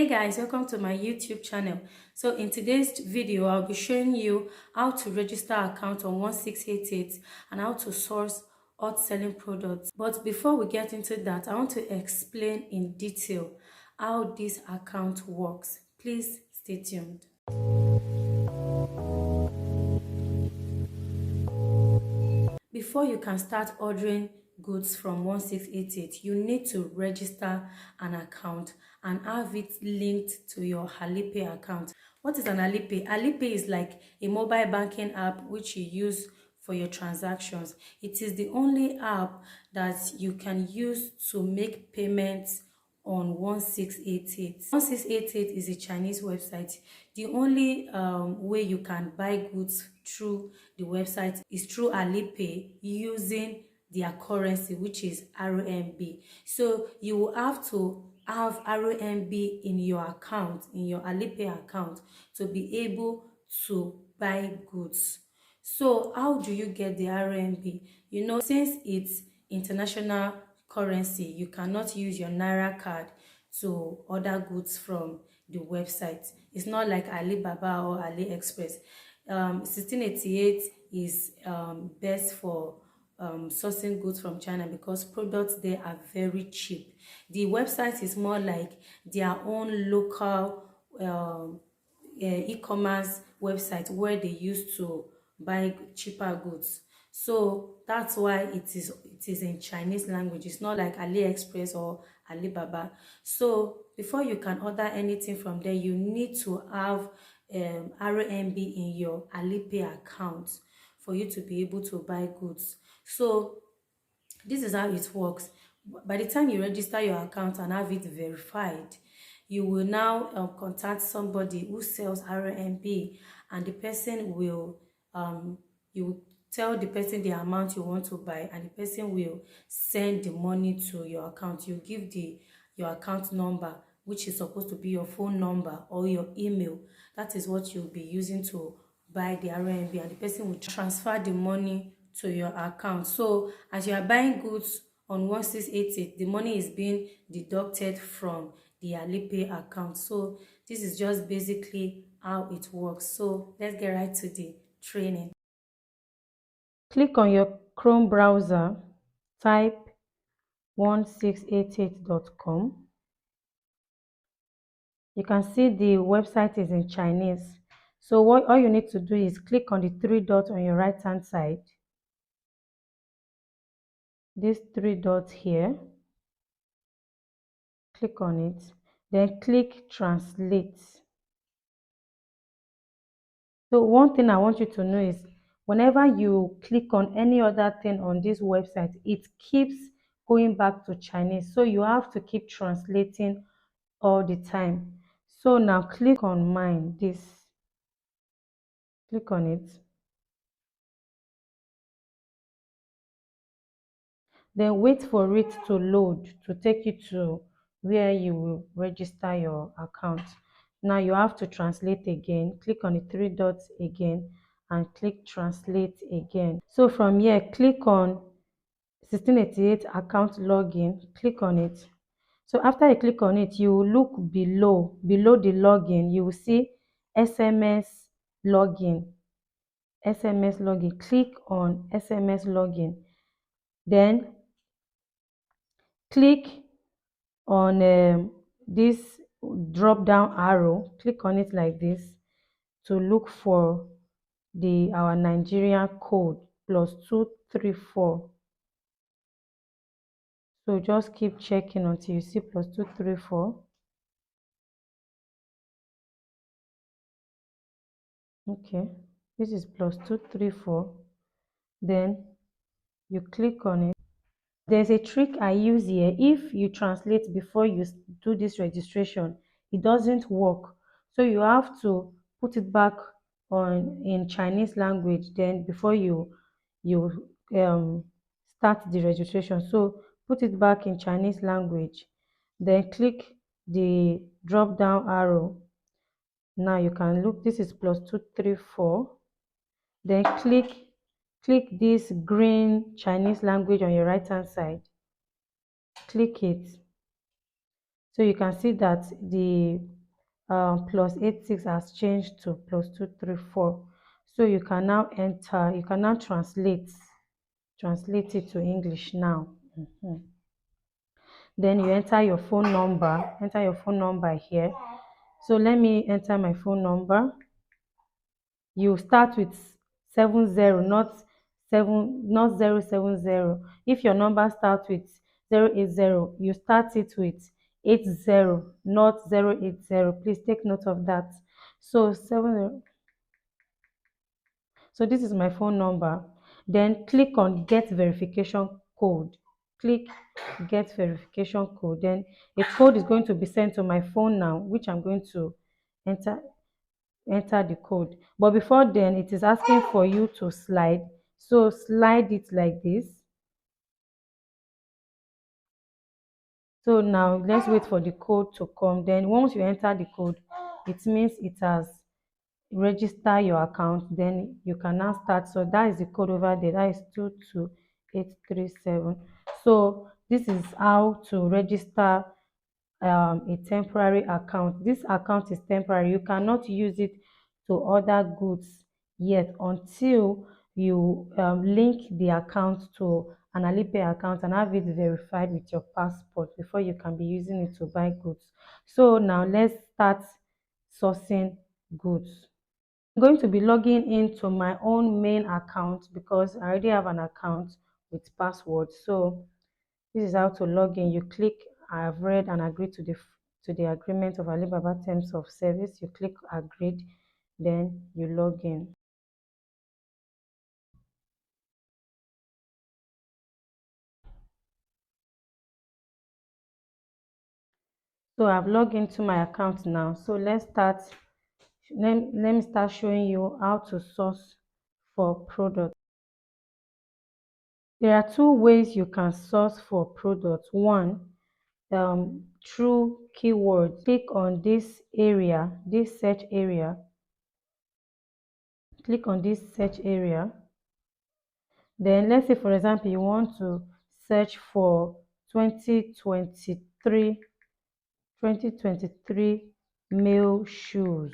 Hey guys, welcome to my YouTube channel. So in today's video, I'll be showing you how to register account on 1688 and how to source hot selling products. But before we get into that, I want to explain in detail how this account works. Please stay tuned. Before you can start ordering goods from 1688, you need to register an account and have it linked to your Alipay account. What is an Alipay? Alipay is like a mobile banking app which you use for your transactions. It is the only app that you can use to make payments on 1688. 1688 is a Chinese website. The only way you can buy goods through the website is through Alipay using their currency, which is RMB. So you will have to have RMB in your account, in your Alipay account, to be able to buy goods. So how do you get the RMB? Since it's international currency, you cannot use your Naira card to order goods from the website. It's not like Alibaba or AliExpress. 1688 is best for sourcing goods from China because products there are very cheap. The website is more like their own local e-commerce website where they used to buy cheaper goods. So that's why it is in Chinese language. It's not like AliExpress or Alibaba. So before you can order anything from there, you need to have RMB in your Alipay account for you to be able to buy goods. So this is how it works. By the time you register your account and have it verified, you will now contact somebody who sells RMB, and the person will you will tell the person the amount you want to buy, and the person will send the money to your account. You give your account number, which is supposed to be your phone number or your email. That is what you'll be using to buy the RMB, and the person will transfer the money to your account. So as you are buying goods on 1688, the money is being deducted from the Alipay account. So this is just basically how it works. So let's get right to the training. Click on your Chrome browser, type 1688.com. You can see the website is in Chinese. So all you need to do is click on the three dots on your right hand side. These three dots here. Click on it. Then click translate. So one thing I want you to know is whenever you click on any other thing on this website, it keeps going back to Chinese. So you have to keep translating all the time. So now click on mine, this. Click on it. Then wait for it to load to take you to where you will register your account. Now you have to translate again. Click on the three dots again and click translate again. So from here, click on 1688 account login. Click on it. So after you click on it, you will look below the login. You will see SMS login. SMS login. Click on SMS login. Then click on this drop down arrow. Click on it like this to look for our Nigerian code +234. So just keep checking until you see +234. Okay, this is +234. Then you click on it. There's a trick I use here. If you translate before you do this registration, it doesn't work. So you have to put it back on in Chinese language then before you start the registration. So put it back in Chinese language, then click the drop down arrow. Now you can look, this is +234. Then click this green Chinese language on your right hand side. Click it. So you can see that the plus 86 has changed to plus 234. So you can now enter, you can now translate it to English now. Mhm. Then you enter your phone number here. So let me enter my phone number. You start with 70, not 070. If your number starts with 080, you start it with 80, not 080. Please take note of that. So 70. So this is my phone number. Then click on get verification code. Click get verification code. Then a code is going to be sent to my phone now, which I'm going to enter enter the code. But before then, it is asking for you to slide. So slide it like this. So now let's wait for the code to come. Then once you enter the code, it means it has register your account. Then you can now start. So that is the code over there. That is 22837. So this is how to register a temporary account. This account is temporary. You cannot use it to order goods yet until you link the account to an Alipay account and have it verified with your passport before you can be using it to buy goods. So now let's start sourcing goods. I'm going to be logging into my own main account because I already have an account with password. So this is how to log in. You click I have read and agreed to the agreement of Alibaba terms of service. You click agreed, then you log in. So I've logged into my account now. So let's start. Let me start showing you how to source for products. There are two ways you can source for products. One, through keywords. Click on this area, this search area. Click on this search area. Then let's say, for example, you want to search for 2023, 2023 male shoes.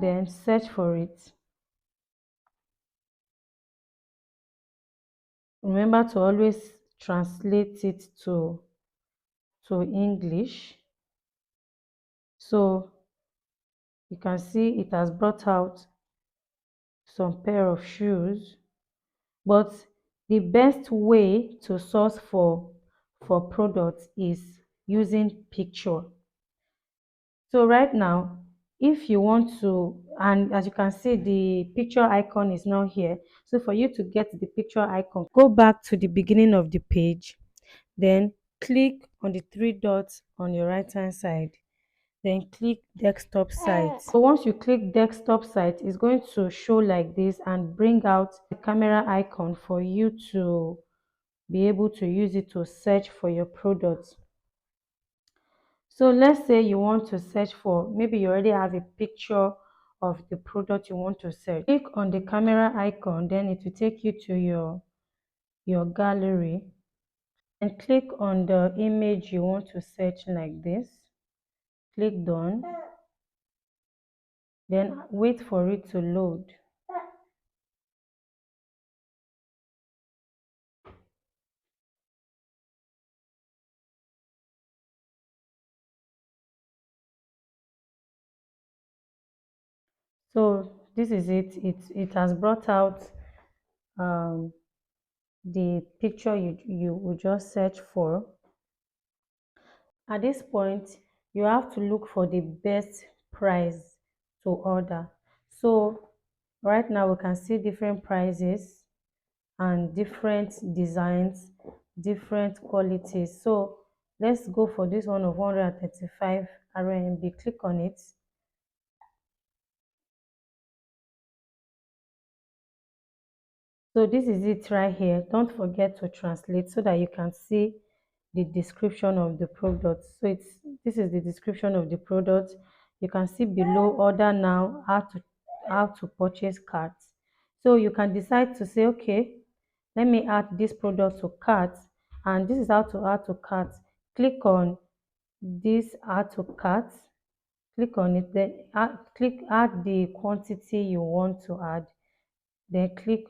Then search for it. Remember to always translate it to English. So you can see it has brought out some pair of shoes. But the best way to source for products is using picture. So right now, if you want to, and as you can see, the picture icon is now here. So for you to get the picture icon, go back to the beginning of the page, then click on the three dots on your right hand side, then click desktop site. So once you click desktop site, it's going to show like this and bring out the camera icon for you to be able to use it to search for your products. So let's say you want to search for, maybe you already have a picture of the product you want to search. Click on the camera icon, then it will take you to your gallery, and click on the image you want to search like this. Click done, then wait for it to load. So this is it. It has brought out um, the picture you would just search for. At this point, you have to look for the best price to order. So right now we can see different prices and different designs, different qualities. So let's go for this one of 135 RMB. Click on it. So this is it right here. Don't forget to translate so that you can see the description of the product. So this is the description of the product. You can see below order now, how to purchase cards. So you can decide to say, okay, let me add this product to cart, and this is how to add to cart. Click on this add to cart, click on it, then add the quantity you want to add, then click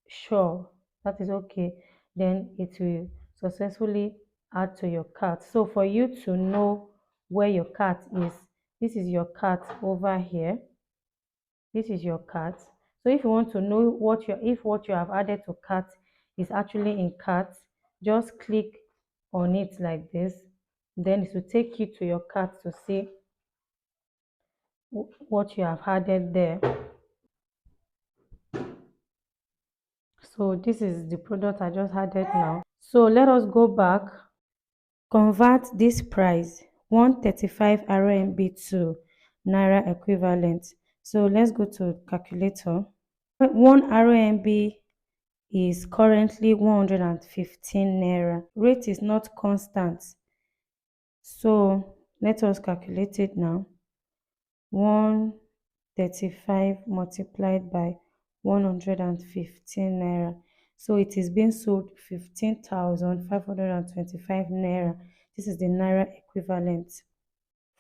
sure, that is okay, then it will successfully add to your cart. So for you to know where your cart is, this is your cart over here, this is your cart. So if you want to know what you if what you have added to cart is actually in cart, just click on it like this, then it will take you to your cart to see what you have added there. So this is the product I just added now. So let us go back. Convert this price 135 RMB to Naira equivalent. So let's go to calculator. One RMB is currently 115 Naira. Rate is not constant. So let us calculate it now. 135 multiplied by 115 Naira. So it is being sold 15,525 Naira. This is the Naira equivalent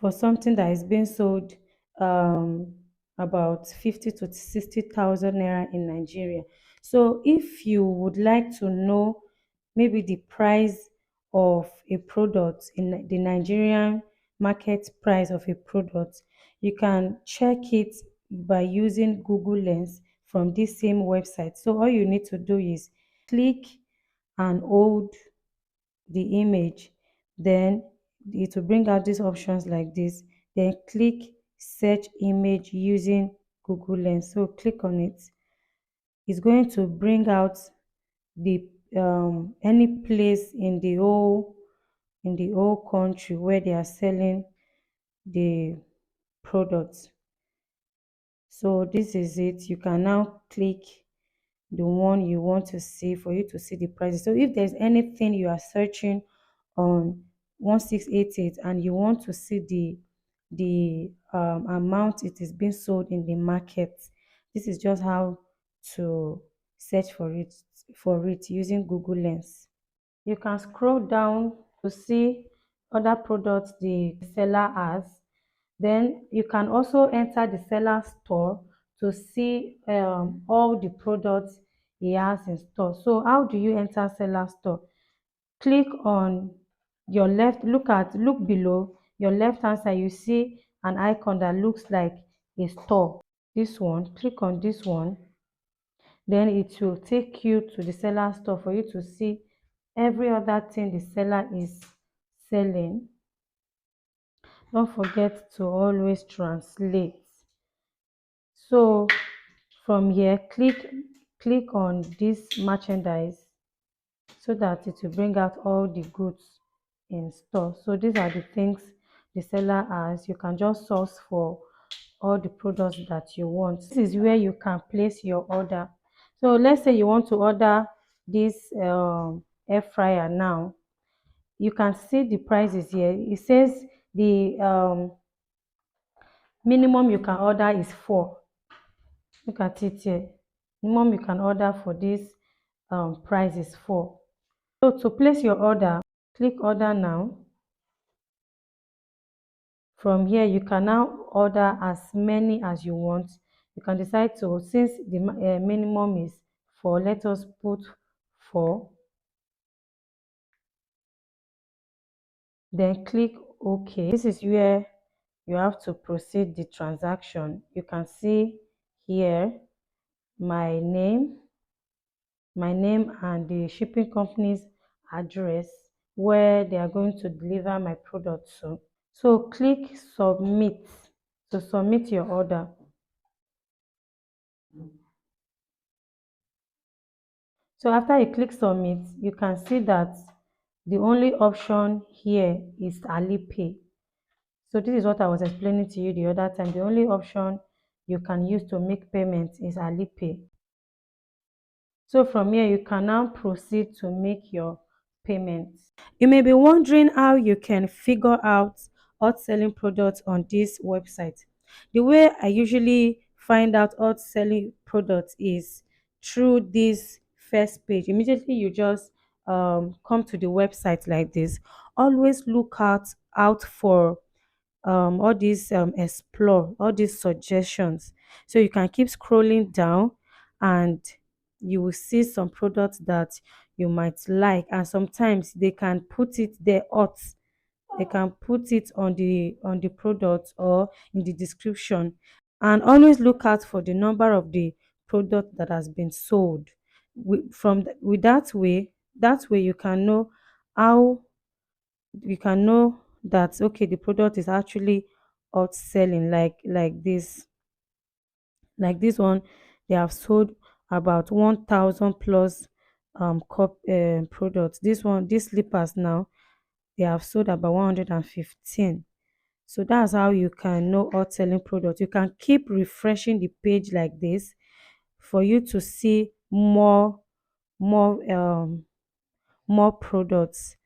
for something that is being sold um, about 50 to 60,000 naira in Nigeria. So if you would like to know maybe the price of a product in the Nigerian market price of a product, you can check it by using Google Lens from this same website. So all you need to do is click and hold the image, then it will bring out these options like this, then click search image using Google Lens. So click on it, it's going to bring out the any place in the whole country where they are selling the products. So this is it, you can now click the one you want to see for you to see the prices. So if there's anything you are searching on 1688 and you want to see the amount it is being sold in the market, this is just how to search for it using Google Lens. You can scroll down to see other products the seller has. Then you can also enter the seller store to see all the products he has in store. So how do you enter seller store? Click on your left, look below your left hand side, you see an icon that looks like a store. This one, click on this one, then it will take you to the seller store for you to see every other thing the seller is selling. Don't forget to always translate. So from here, click on this merchandise so that it will bring out all the goods in store. So these are the things the seller has. You can just source for all the products that you want. This is where you can place your order. So let's say you want to order this air fryer now. You can see the prices here. It says the minimum you can order is 4. Look at it here. Minimum you can order for this price is 4. So to place your order, click order now. From here, you can now order as many as you want. You can decide to, since the minimum is 4, let us put 4. Then click OK. This is where you have to proceed the transaction. You can see here my name and the shipping company's address where they are going to deliver my product to. So click submit to submit your order. So after you click submit, you can see that the only option here is Alipay. So this is what I was explaining to you the other time. The only option you can use to make payments is Alipay. So from here, you can now proceed to make your payments. You may be wondering how you can figure out hot selling products on this website. The way I usually find out hot selling products is through this first page. Immediately you just come to the website like this. Always look out out for all these explore all these suggestions. So you can keep scrolling down, and you will see some products that you might like, and sometimes they can put it there hot. They can put it on the product or in the description. And always look out for the number of the product that has been sold. With that way you can know how you can know that okay, the product is actually out selling. Like this one, they have sold about 1,000 plus products. This one, these slippers now, they have sold about 115. So that's how you can know hot selling products. You can keep refreshing the page like this for you to see more more products.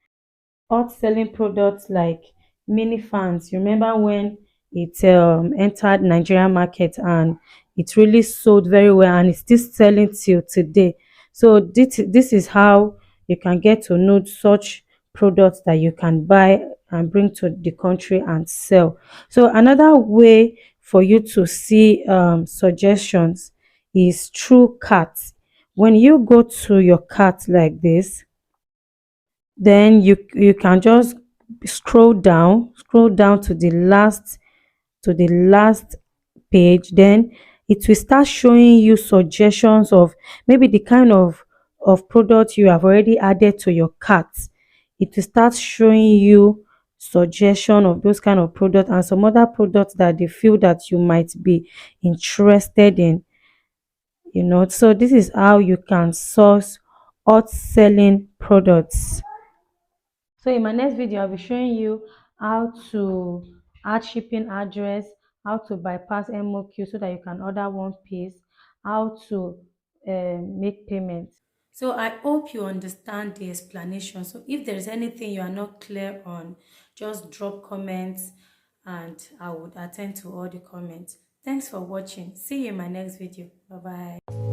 Hot selling products like mini fans. You remember when it entered Nigerian market and it really sold very well, and it's still selling till today. So this is how you can get to know such products that you can buy and bring to the country and sell. So another way for you to see suggestions is through carts. When you go to your cart like this, then you can just scroll down to the last page. Then it will start showing you suggestions of maybe the kind of product you have already added to your cart. It will start showing you suggestion of those kind of products and some other products that they feel that you might be interested in, you know. So this is how you can source hot selling products. So in my next video, I'll be showing you how to add shipping address, how to bypass MOQ so that you can order one piece, how to make payments. So I hope you understand the explanation. So if there is anything you are not clear on, just drop comments and I would attend to all the comments. Thanks for watching. See you in my next video. Bye bye.